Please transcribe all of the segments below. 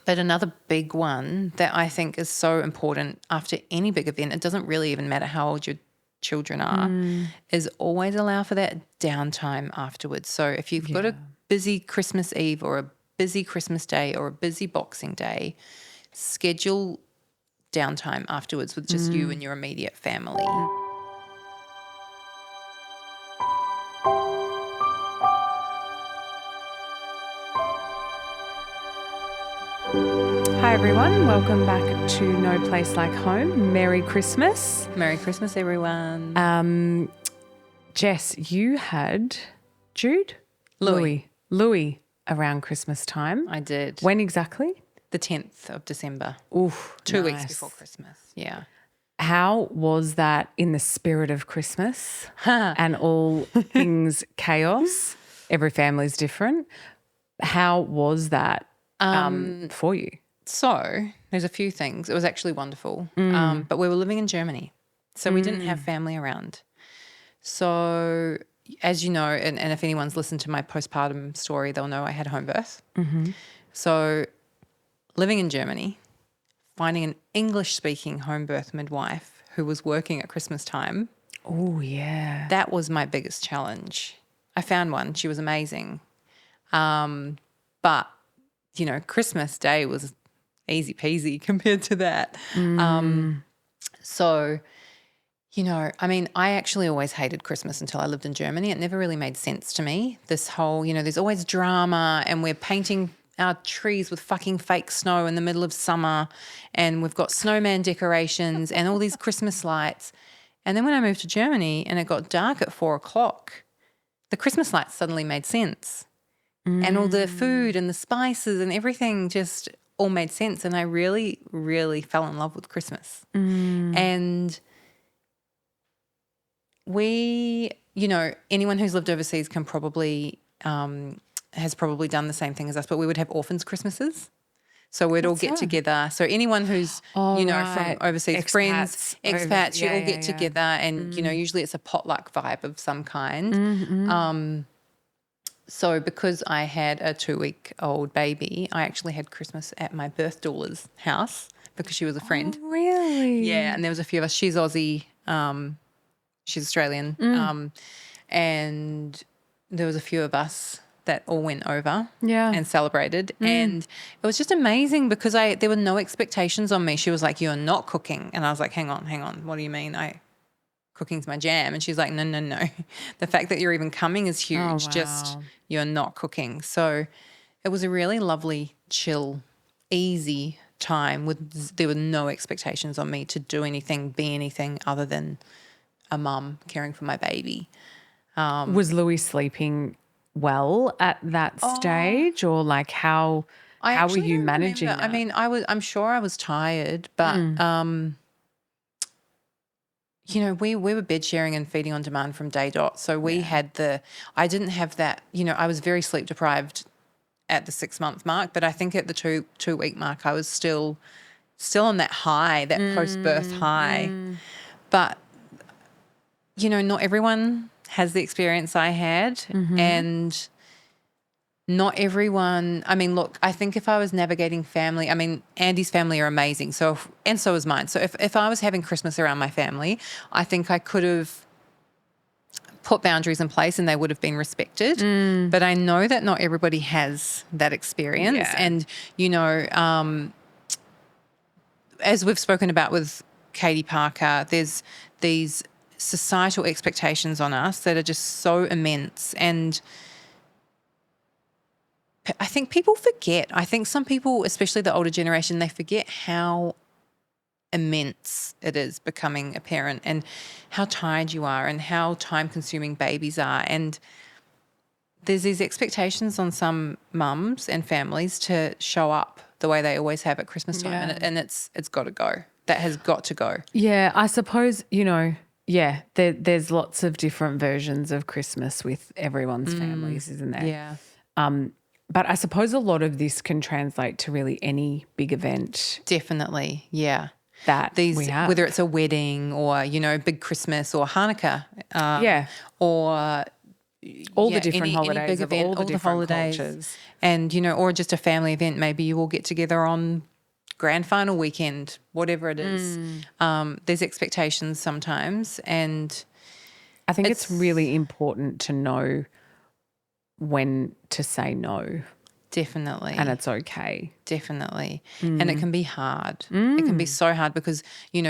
But another big one that I think is so important after any big event, it doesn't really even matter how old your children are, is always allow for that downtime afterwards. So if you've got a busy Christmas Eve or a busy Christmas Day or a busy Boxing Day, schedule downtime afterwards with just you and your immediate family. Hi everyone, welcome back to No Place Like Home. Merry Christmas. Merry Christmas, everyone. Jess, you had Louis around Christmas time. I did. When exactly? The 10th of December. Oof, 2 nice. weeks before Christmas. Yeah. How was that in the spirit of Christmas and all things chaos? Every family's different. How was that for you? So there's a few things. It was actually wonderful. But we were living in Germany, so we didn't have family around. So as you know, and if anyone's listened to my postpartum story, they'll know I had home birth. Mm-hmm. So living in Germany, finding an English-speaking home birth midwife who was working at Christmas time. Oh, yeah. That was my biggest challenge. I found one. She was amazing. But, you know, Christmas Day was easy peasy compared to that. So, you know, I mean, I actually always hated Christmas until I lived in Germany. It never really made sense to me. This whole, you know, there's always drama and we're painting our trees with fucking fake snow in the middle of summer and we've got snowman decorations and all these Christmas lights. And then when I moved to Germany and it got dark at 4:00, the Christmas lights suddenly made sense. And all the food and the spices and everything just all made sense. And I really, really fell in love with Christmas. And we, you know, anyone who's lived overseas can probably has probably done the same thing as us, but we would have orphans' Christmases. So we'd all get together. So anyone who's, you know, from overseas, friends, expats, you all get together and, you know, usually it's a potluck vibe of some kind. So because I had a 2-week-old baby, I actually had Christmas at my birth doula's house because she was a friend. Oh, really? Yeah, and there was a few of us. She's Aussie. She's Australian. And there was a few of us that all went over and celebrated. And it was just amazing because there were no expectations on me. She was like, "You're not cooking." And I was like, hang on. What do you mean? Cooking's my jam. And she's like, no. The fact that you're even coming is huge. Oh, wow. Just you're not cooking. So it was a really lovely, chill, easy time there were no expectations on me to do anything, be anything other than a mum caring for my baby. Was Louis sleeping well at that stage or like how were you managing that? I mean, I'm sure I was tired, but you know, we were bed sharing and feeding on demand from day dot. So we had I didn't have that, you know, I was very sleep deprived at the 6-month mark, but I think at the two week mark I was still on that high, that post-birth high. But, you know, not everyone has the experience I had and not everyone, I mean, look, I think if I was navigating family, I mean, Andy's family are amazing, and so is mine. So if I was having Christmas around my family, I think I could have put boundaries in place and they would have been respected. But I know that not everybody has that experience. Yeah. And, you know, as we've spoken about with Katie Parker, there's these societal expectations on us that are just so immense. And I think people forget. I think some people, especially the older generation, they forget how immense it is becoming a parent and how tired you are and how time-consuming babies are. And there's these expectations on some mums and families to show up the way they always have at Christmas time, and it's got to go. That has got to go. Yeah, I suppose, you know, there's lots of different versions of Christmas with everyone's families, isn't there? Yeah. But I suppose a lot of this can translate to really any big event. Definitely, yeah. That we have. Whether it's a wedding or, you know, big Christmas or Hanukkah. Or, all the different holidays any big of event, all the different holidays, cultures. and or just a family event. Maybe you all get together on grand final weekend, whatever it is. There's expectations sometimes, and I think it's really important to know when to say no. Definitely. And it's okay. Definitely. And it can be hard. It can be so hard because,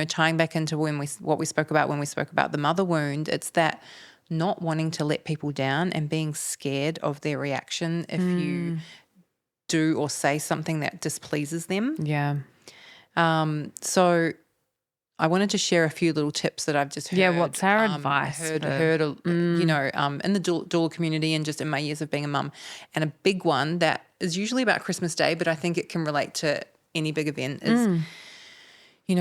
tying back into what we spoke about when we spoke about the mother wound, it's that not wanting to let people down and being scared of their reaction if you do or say something that displeases them. Yeah. So I wanted to share a few little tips that I've just heard. Yeah, what's our advice? Heard, in the doula community and just in my years of being a mum. And a big one that is usually about Christmas Day, but I think it can relate to any big event is,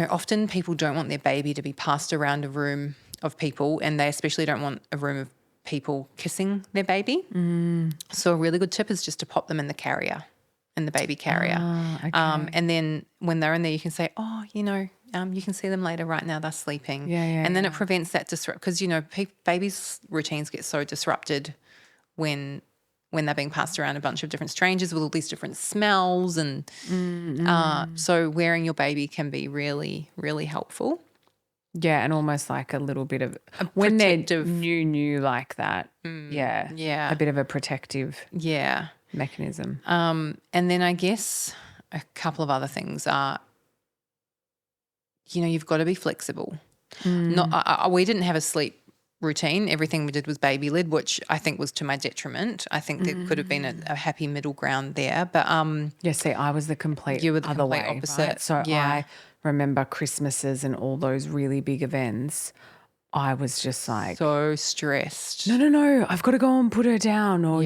often people don't want their baby to be passed around a room of people, and they especially don't want a room of people kissing their baby. So a really good tip is just to pop them in the carrier, in the baby carrier. Okay. And then when they're in there, you can say, you can see them later. Right now they're sleeping. And then it prevents that disrupt because, babies' routines get so disrupted when they're being passed around a bunch of different strangers with all these different smells. And so wearing your baby can be really, really helpful. Yeah, and almost like a little bit of when they're new like that. Yeah. A bit of a protective mechanism. And then I guess a couple of other things are, you've got to be flexible. We didn't have a sleep routine. Everything we did was baby led, which I think was to my detriment. I think there could have been a happy middle ground there. But see, I was the complete other way, opposite. Right? So I remember Christmases and all those really big events. I was just like so stressed. No, I've got to go and put her down, or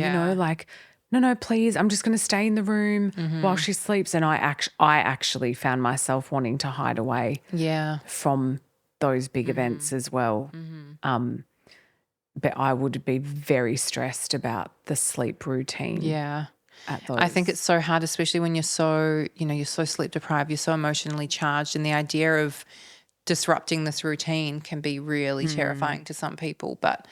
no, please, I'm just going to stay in the room while she sleeps. And I actually found myself wanting to hide away from those big events as well. But I would be very stressed about the sleep routine. Yeah. At those. I think it's so hard, especially when you're so sleep deprived, you're so emotionally charged, and the idea of disrupting this routine can be really terrifying to some people. But,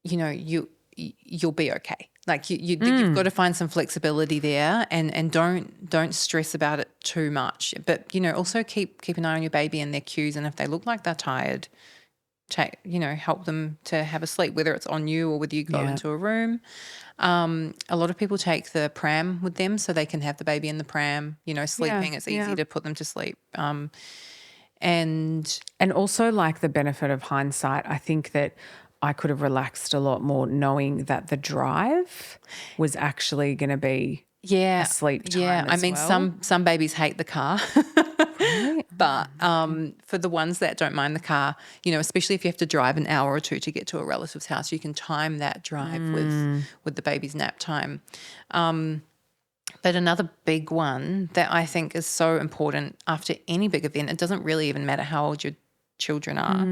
you'll be okay. Like you've got to find some flexibility there, and don't stress about it too much. But also keep an eye on your baby and their cues, and if they look like they're tired, help them to have a sleep, whether it's on you or whether you go into a room. A lot of people take the pram with them so they can have the baby in the pram. Sleeping, it's easy to put them to sleep. And also, like, the benefit of hindsight, I think that I could have relaxed a lot more knowing that the drive was actually going to be a sleep time as well. Some babies hate the car. Right. But for the ones that don't mind the car, especially if you have to drive an hour or two to get to a relative's house, you can time that drive with the baby's nap time. But another big one that I think is so important after any big event, it doesn't really even matter how old your children are,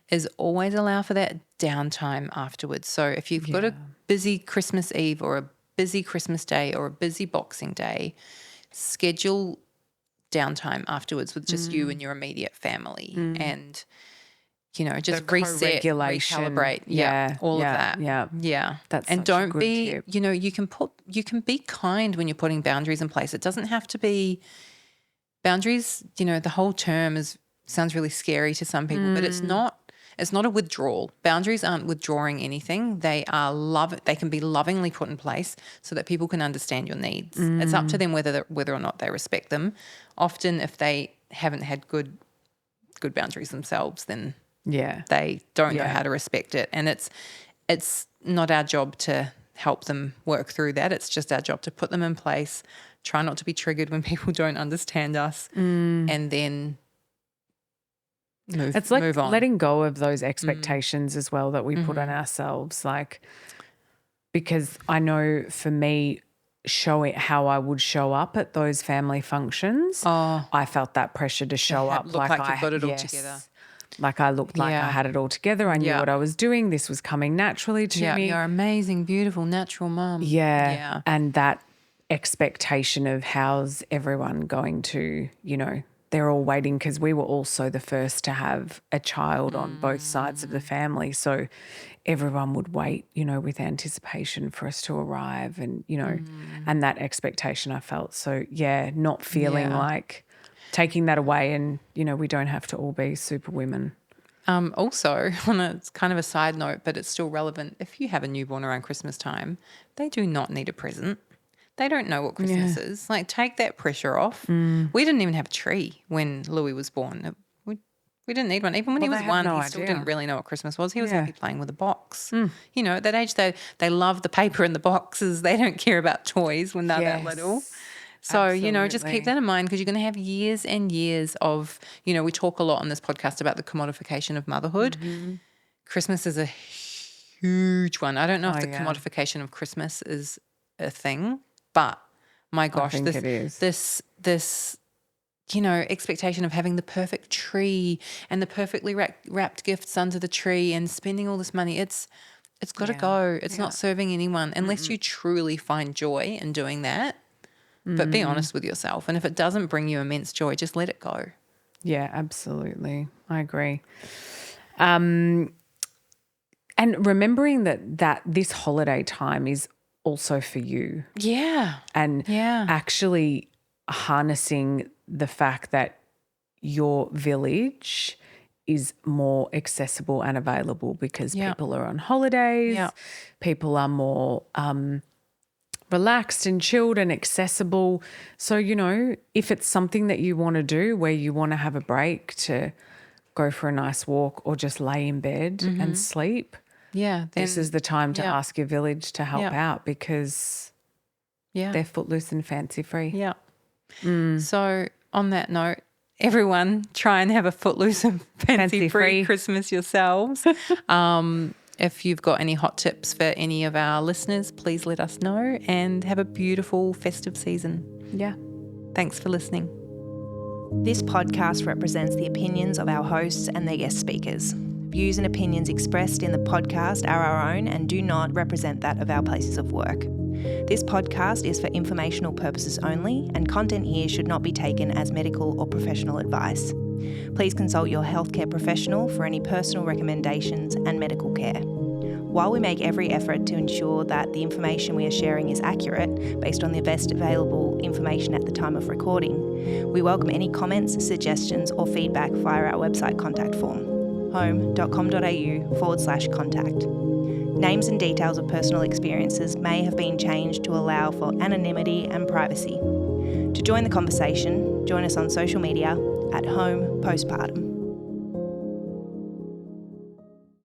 is always allow for that downtime afterwards. So if you've got a busy Christmas Eve or a busy Christmas Day or a busy Boxing Day, schedule downtime afterwards with just you and your immediate family, and just reset, recalibrate, all of that. That's and don't be tip. You can be kind when you're putting boundaries in place. It doesn't have to be boundaries. The whole term sounds really scary to some people, but it's not a withdrawal. Boundaries aren't withdrawing anything. They can be lovingly put in place so that people can understand your needs. It's up to them whether or not they respect them. Often if they haven't had good boundaries themselves, then they don't know how to respect it. And it's not our job to help them work through that. It's just our job to put them in place, try not to be triggered when people don't understand us, and then it's like move on. Letting go of those expectations as well that we put on ourselves. Like, because I know for me, showing how I would show up at those family functions, I felt that pressure to show up like you've got it all together. Like I looked like I had it all together. I knew what I was doing. This was coming naturally to me. You're amazing, beautiful, natural mum. Yeah. And that expectation of how's everyone going to, they're all waiting, because we were also the first to have a child on both sides of the family. So everyone would wait, with anticipation for us to arrive and, and that expectation I felt. So, yeah, not feeling like taking that away and, we don't have to all be super women. Also, it's kind of a side note, but it's still relevant. If you have a newborn around Christmas time, they do not need a present. They don't know what Christmas is. Like, take that pressure off. We didn't even have a tree when Louis was born. We didn't need one. Even when he was one, he still didn't really know what Christmas was. He was happy playing with a box. At that age, they love the paper in the boxes. They don't care about toys when they're that little. So, just keep that in mind, because you're going to have years and years of, we talk a lot on this podcast about the commodification of motherhood. Christmas is a huge one. I don't know if the commodification of Christmas is a thing, but my gosh, it is. This expectation of having the perfect tree and the perfectly wrapped gifts under the tree and spending all this money, it's got to go. It's not serving anyone unless you truly find joy in doing that. But be honest with yourself. And if it doesn't bring you immense joy, just let it go. Yeah, absolutely. I agree. And remembering that this holiday time is also for you. Yeah. And actually harnessing the fact that your village is more accessible and available because people are on holidays, people are more relaxed and chilled and accessible. So, if it's something that you want to do where you want to have a break to go for a nice walk or just lay in bed and sleep, this is the time to ask your village to help out, because they're footloose and fancy free. Yeah. So on that note, everyone try and have a footloose and fancy free Christmas yourselves. If you've got any hot tips for any of our listeners, please let us know, and have a beautiful festive season. Yeah. Thanks for listening. This podcast represents the opinions of our hosts and their guest speakers. Views and opinions expressed in the podcast are our own and do not represent that of our places of work. This podcast is for informational purposes only, and content here should not be taken as medical or professional advice. Please consult your healthcare professional for any personal recommendations and medical care. While we make every effort to ensure that the information we are sharing is accurate based on the best available information at the time of recording, we welcome any comments, suggestions or feedback via our website contact form, homb.com.au/contact. Names and details of personal experiences may have been changed to allow for anonymity and privacy. To join the conversation, join us on social media at Homb Postpartum.